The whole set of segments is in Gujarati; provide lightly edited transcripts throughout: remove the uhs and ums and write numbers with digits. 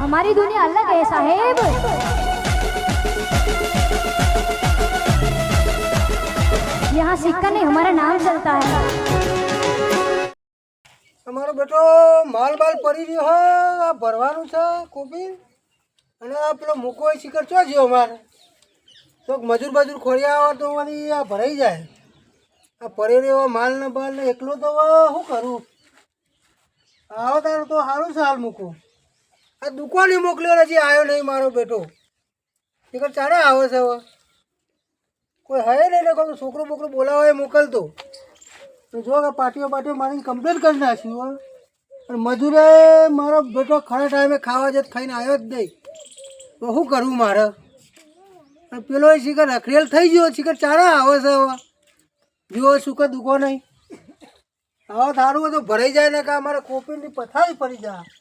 हमारी दुनिया अलग है साहेब। यहाँ सिक्का नहीं हमारा नाम चलता है। हमारो बेटो माल बाल पड़ी रही है आ भरवानु છે કોપી અને આ પેલો મૂકો શિખર ચો જ્યો અમારે તો મજૂર બજૂર ખોરિયા આવે તો વળી આ ભરાઈ જાય આ પડી રહ્યો માલ ને બાલ ને એકલો તો શું કરું આવો તારો તો સારું છે હાલ મૂકો આ દુકાને મોકલ્યો હજી આવ્યો નહીં મારો બેટો શિખર ચારે આવે છે હવે કોઈ હે નહીં ને કોઈ છોકરો બોકરો બોલાવે મોકલતો જો કે પાટીઓ મારી કમ્પ્લેન કરી નાખ્યું અને મજૂરે મારો બેટો ખરા ટાઈમે ખાવા જત ખાઈને આવ્યો જ નહીં તો શું કરવું મારે પેલો શિખર રખડેલ થઈ ગયો શિખર ચારા આવે છે હવે જુઓ શું કે દુખો નહીં હવે સારું બધું ભરાઈ જાય ને કે અમારે કોપીની પથારી પડી જાય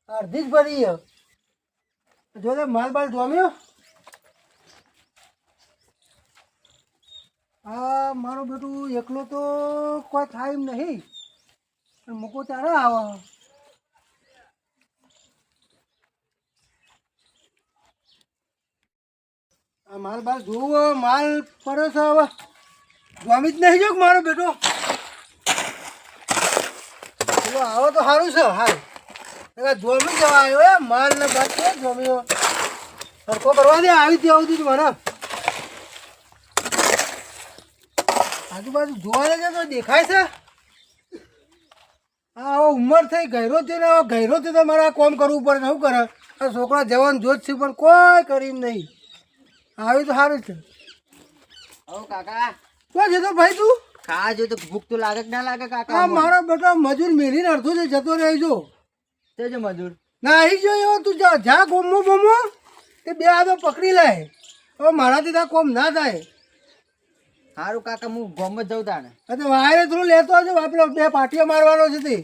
અડધી જ ભરી જો માલ બાલ જોમ્યો હા મારો બેટું એકલો તો કોઈ થાય એમ નહીં મૂકો ત્યારે આવે આ માલ બાલ જોવો માલ પડે છે હવે જોમી જ નહીં જો મારો બેટો પેલો આવો તો સારું છે હાલ જોમી જવા આવ્યો માલ ને બાદ છે જોમ્યો સરખો કરવા દે આવી હતી આવતી મને આજુબાજુ જોવા છે તો દેખાય છે હા હવે ઉંમર થઈ ગયરો છે ને ગયરો છે તો મારે આ કામ કરવું પડે શું કરે આ છોકરા જવાન જોત છે પણ કોઈ કરી નહીં આવી તો સારું છે ઓ કાકા શું છે તો ભાઈ તું ખા જો તો ભૂખ તો લાગે કે ના લાગે કાકા હા મારો બેટો મજૂર મેલીને અડધો છે જતો રહેજો તે જો મજૂર ના આવી જો એવો તું જા ગોમો બોમો તે બે આદો પકડી લે હવે મારાથી ત્યાં કોમ ના થાય સારું કાકા હું ગોમ જ જઉં તાણે અરે વાયરે થોડું લેતો હશે પેલો બે પાટીઓ મારવાનો છે તે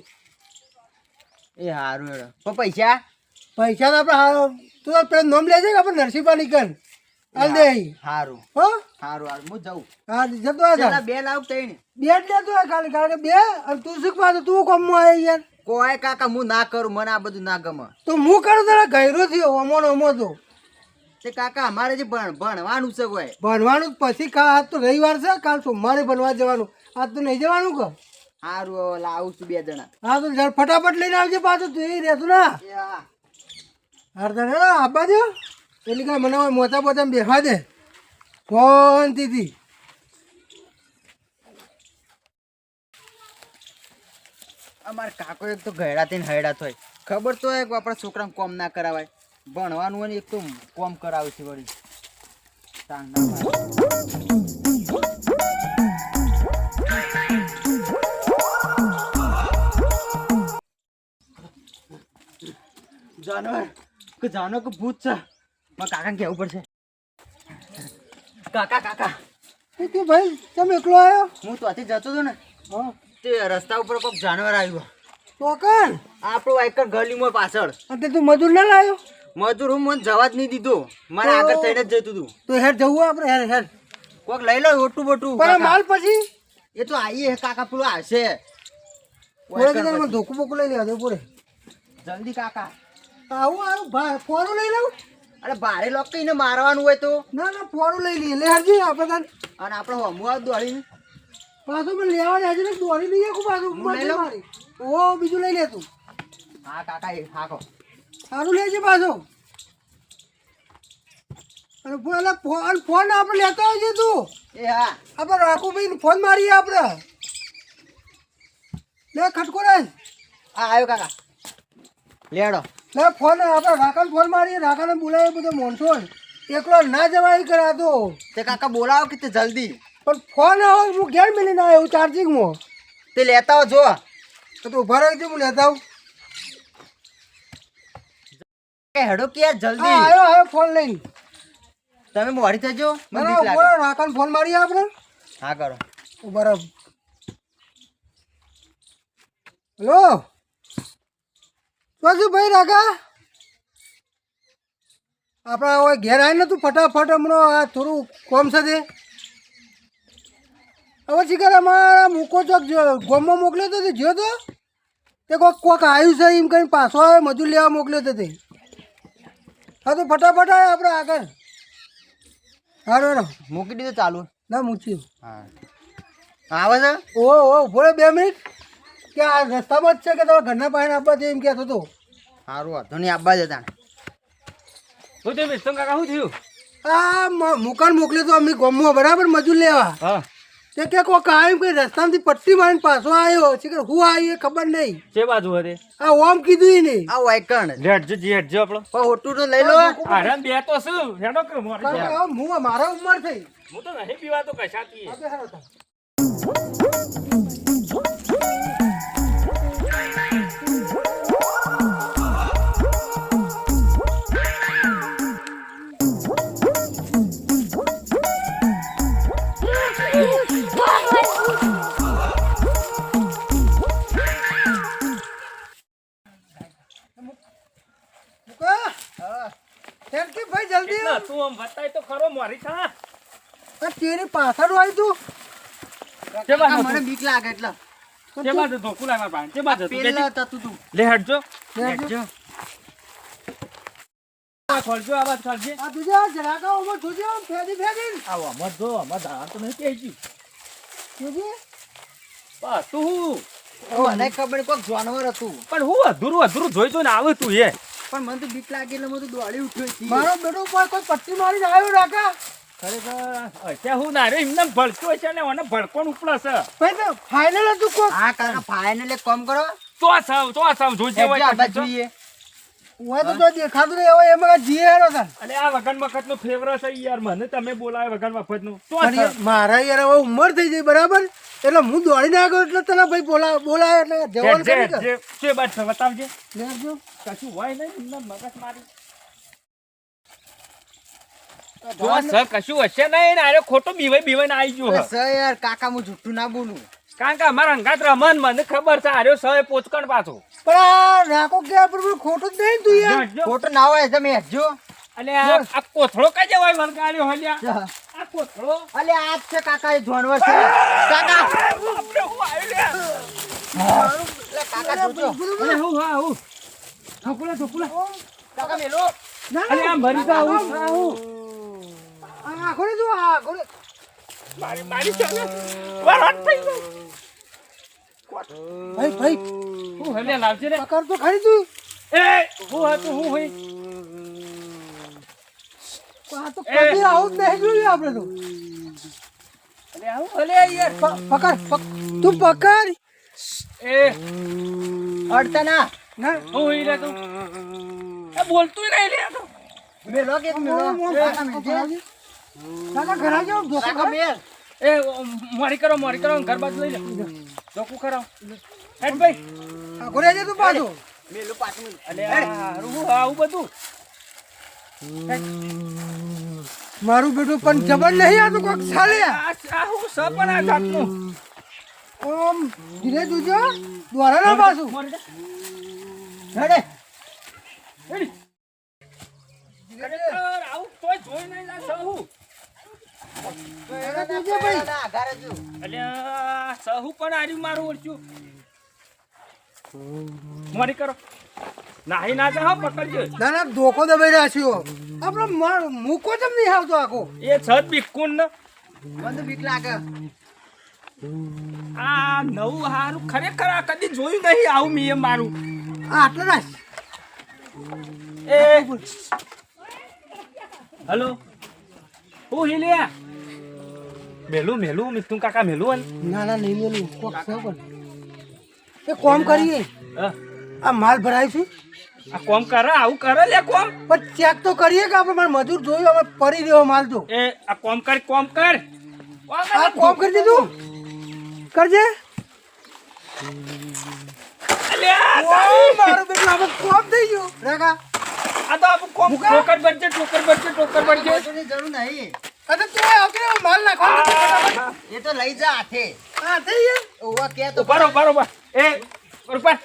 એ સારું હેડો પણ પૈસા પૈસા તો આપણે તું તો પેલા નોમ લેજે કે આપણે નરસિંહપા નીકળ હાલ દે સારું હો સારું હારું હું જઉં હા જતો હતા બે લાવ તઈ બે જ લેતો હોય ખાલી કારણ કે બે અને તું શીખવા તો તું કોમમાં આવે યાર કોઈ કાકા હું ના કરું મને આ બધું ના ગમે તો હું કરું તારા ગયરો થયો અમો અમો તો તે કાકા અમારે જે ભણવાનું છે કોઈ ભણવાનું પછી આજ તો રવિવાર છે કાલ સોમવારે ભણવા જવાનું આજ તો નહીં જવાનું કે સારું હવે લાવું છું બે જણા હા તો જરા ફટાફટ લઈને આવજે પાછું તું એ રહેતું ના હાર તને આપવા દો એટલે કે મને મોટા મોટા બેસવા દે ફોનથી અમારે કાકો એક તો ગયડા થઈને હૈડા થાય ખબર તો હોય કે આપણા છોકરાને કોમ ના કરાવાય ભણવાનું હોય ને એક તો કોમ કરાવે છે વળી તાણ ના પાડે. જાનો કે ભૂત છે મારા કાકાને કહેવું પડશે કાકા કાકા તું ભાઈ તમે એકલો આવ્યો હું ત્યાંથી જતો હતો ને હા તે રસ્તા ઉપર કોઈક જાનવર આવ્યું તો કર આપણો વાઇકર ગલીમાં પાછળ અને તું મજૂર ના લાવ્યો મજૂર હું મને જવા જ નહીં દીધો મારે આગળ થઈને જ જતું હતું તો હેર જવું આપણે હેર હેર કોક લઈ લો ઓટું બોટું પણ માલ પછી એ તો આવીએ કાકા પેલો આવશે મને ધોકું બોકું લઈ લેવા દે પૂરે જલ્દી કાકા આવું આવું ભાઈ ફોરું લઈ લઉં અરે બારે લોક કઈને મારવાનું હોય તો ના ના ફોરું લઈ લઈએ લે હરજી આપણે તાન અને આપણે હમું આવ દોડીને પાછું પણ લેવા જાય છે દોરી લઈએ પાછું લઈ લઉં? ઓ બીજું લઈ લે તું હા કાકા એ હાકો સારું લેજે પાછો અને ફોન આપણે લેતા હોય છે તું એ હા આપણે રાખો ભાઈ ફોન મારીએ આપણે લે ખટકો રે હા આવ્યો કાકા લેડો લે ફોન આપણે રાકાને ફોન મારીએ રાકાને બોલાવીએ બધો મોનસો એકલો ના જવાય કરાતો તે કાકા બોલાવો કે તે જલ્દી પણ ફોન આવે હું ઘેર મિલીને આવ્યો ચાર્જિંગમાં તે લેતા હો જો તો તું ઉભા રહેજે હું લેતા આવું એ હેડો કે યાર જલ્દી હા આવ્યો ફોન લઈને તમે મોડી થજો મને ના બીક ના લાગે રાકાને ફોન મારીએ આપણે હા કરો ઉભા રહો હેલો શું ભાઈ રાકા આપણે હવે ઘેર આવીને તું ફટાફટ હમણાં આ થોડું કોમ છે તે હવે શીખર અમારા મૂકો ચોક ગોમમાં મોકલ્યો તો તે જ્યો તો તે કોક આવ્યું છે એમ કરીને પાછો આવે મજૂર લેવા મોકલ્યો તો તે હા તો ફટાફટ આય આપણે આગળ. હારો હારો મૂકી દીધું ચાલુ. ના મૂક્યું. હા આવે છે. ઓ ઉભો રહે 2 મિનિટ કે આ રસ્તામાં જ છે કે તમારા ઘરના પાસે આપવા છે એમ કહેતો હતો. સારું હતો નહીં આપવા જતા. હું તે વિષ્ણુ કાકા શું થયું? આ મુકાન મોકલ્યો તો અમે ગામમાં બરાબર મજૂર લેવા. હા તે કે કોક આવ્યું કે રસ્તામાંથી પટ્ટી મારીને પાછો આવ્યો છે કે હું આવી એ ખબર નહીં. છે બાજુ હતી આ ઓમ કીધું ઈ નહીં. આ વાયકણ લેટજો જી હેડજો આપણો પણ હોટું તો લઈ લો. આરામ બે તો શું હેડો કે મોરી કારણ જા. કે હું મારા ઉંમર થઈ. હું તો નહીં પીવાતો કશાથી. આપણે હારો હતા. મુકા. થેન્ક યુ ભાઈ જલ્દી ના તું આમ બતાય તો ખરો મોરી થા. આ તેરી પાછળ આવી તું. કે બાજુ મને બીક લાગે એટલે. કે બાજુ ધોકું લાગવા પાણ કે બાજુ તું પેલા થતું તું. લે હેડજો હેડજો. આ ખોલજો આવાજ કરજે. આ તુજે આ જરાકા ઉમર તુજે આમ ફેદી. આવો મત જો મત આ તો નહીં કહેજી. તુજે બસ તું હું મને ખબર કોક જાનવર હતું. પણ હું અધૂરું જોઈ જોઈને આવે તું એ. પણ મને તો બીક લાગી એટલે હું તો દોડી ઉઠ્યો છું. મારો બેટો ઉપર કોઈ પટ્ટી મારીને આવ્યો રાકા. ખરેખર અત્યારે હું ના રે એમને ભડક્યો છે ને મને ભડકોણ ઉપડે છે. ભાઈ તો ફાઇનલ હતું કોક. હા કાકા ફાઇનલ એક કામ કરો. તો સાવ જોજે હેડજો હોય આબા કશું તો. જોઈએ. હું તો જો દેખાતું નહીં હવે એમાં જીએ હેરો તાર. અરે આ વગન મફત નું ફેવરેટ છે યાર મને તમે બોલાવે વગન મફત નું તો પણ યાર મારા યાર હવે ઉંમર થઈ ગઈ બરાબર એટલે હું દોડીને આવ્યો એટલે તને ભાઈ બોલાય એટલે જવાનું કરી કર. જે બાદ બતાવજે લેજો. કશું હોય નહીં એમને મગજ મારી જો સર કશું હશે નહીં ને અરે ખોટો બીવાઈ ને આવી ગયો અરે સર યાર કાકા હું જુઠ્ઠું ના બોલું. કારણ કે અમારા અંગાત રમન મને ખબર છે આર્યો સય પોચકણ પાછો પણ આ નાકો કે આપણે ખોટું જ નહીં તું યાર. ખોટું ના હોય તમે હેડજો. અને આ કોથળો કઈ જવાય વળગાડ્યો હલ્યા આ કોથળો અલે આ જ છે કાકા એ જાનવર છે. કાકા બાપરે હું આવ્યો અલે કાકા જોજો. અરે હું હા હું ઠોકુલા કાકા મેલો. અરે આમ ભરી જા હું આ આખો ને તું આ આખો ને. મારી ચાલે વરાટ થઈ ગઈ ભાઈ હું હલ્યા લાવજે રે પકડ તો ખરી તું. એ હું હતું હું હોય આ તો કદી આવું જ નહીં જોયું આપણે તો. અરે આવું હલ્યા યાર પકડ તું પકડ. એ અડતા ના. ના હું હોય રે તું એ બોલતું નહીં લે તો મેલો કે મેલો. કાકા મેલજે. કાકા ઘરા જાઓ ધોકો કાકા મેલ. એ મોરી કરો ઘર બાજુ લઈ લે જોકું ખરાવ હેડ ભાઈ આખો રે તું પાછો. મેલો પાછું. અલે હું આવું બધું મારું બેટું પણ જબર નહીં આ તો કોક ચાલે. આ હું સપન આ જાતનું ઓમ ધીરે જોજો દ્વારા ના પાછું. મોરી હેડે. હેડી ખરેખર આવું કોઈ જોઈ નહીં લા સહુ એના જોજે ભાઈ. આઘારે જો. અલ્યા સહુ પણ આર્યું મારું ઓળખ્યું મોરી કરો નાહી ના જા પકડજો ના ના ધોકો દબાઈ રાખ્યો આપણે મૂકો ચમ નહીં આવતો આખો. એ છત બિકુન ને મને તો બીક લાગે. આ નવું હારું ખરેખર આ કદી જોયું નહીં આવું મી મારું આ આટલા રાખ. એ હલો હું હિલિયા મેલું મિથુન કાકા મેલું ના ના નહીં મેલું કોક છે પણ એ કોમ કરીએ હા આ માલ ભરાય છે આ કોમ કરે આવું કરે લે કોમ પણ ચેક તો કરીએ કે આપણે મારે મજૂર જોયું અમે પડી રહ્યો માલ તો. એ આ કોમ કર આ કોમ કરી દીધું કરજે. અલ્યા ઓય, મારું બેટું આપણે કોમ થઈ ગયું રેખા. આ તો આપણું કોમ ટોકર બનજે પૈસાની જરૂર નહીં. અને તું આવતી રહે, માલ નાખો. એ તો લઈ જા હાથે. હા થઈ ગયા. ઓવા કે તો બરોબર એ બરોબર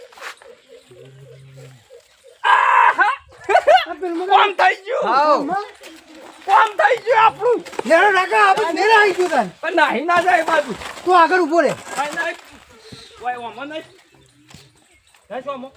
કોમ થઈ ગયું હાવ. કોમ થઈ ગયું આપણું નેરો રાખા આપણે નેરા આવી ગયું તાન. પણ નાહી ના જાય બાજુ તું આગળ ઉભો રે. નહીં વાય ઓમો નહીં શું ઓમો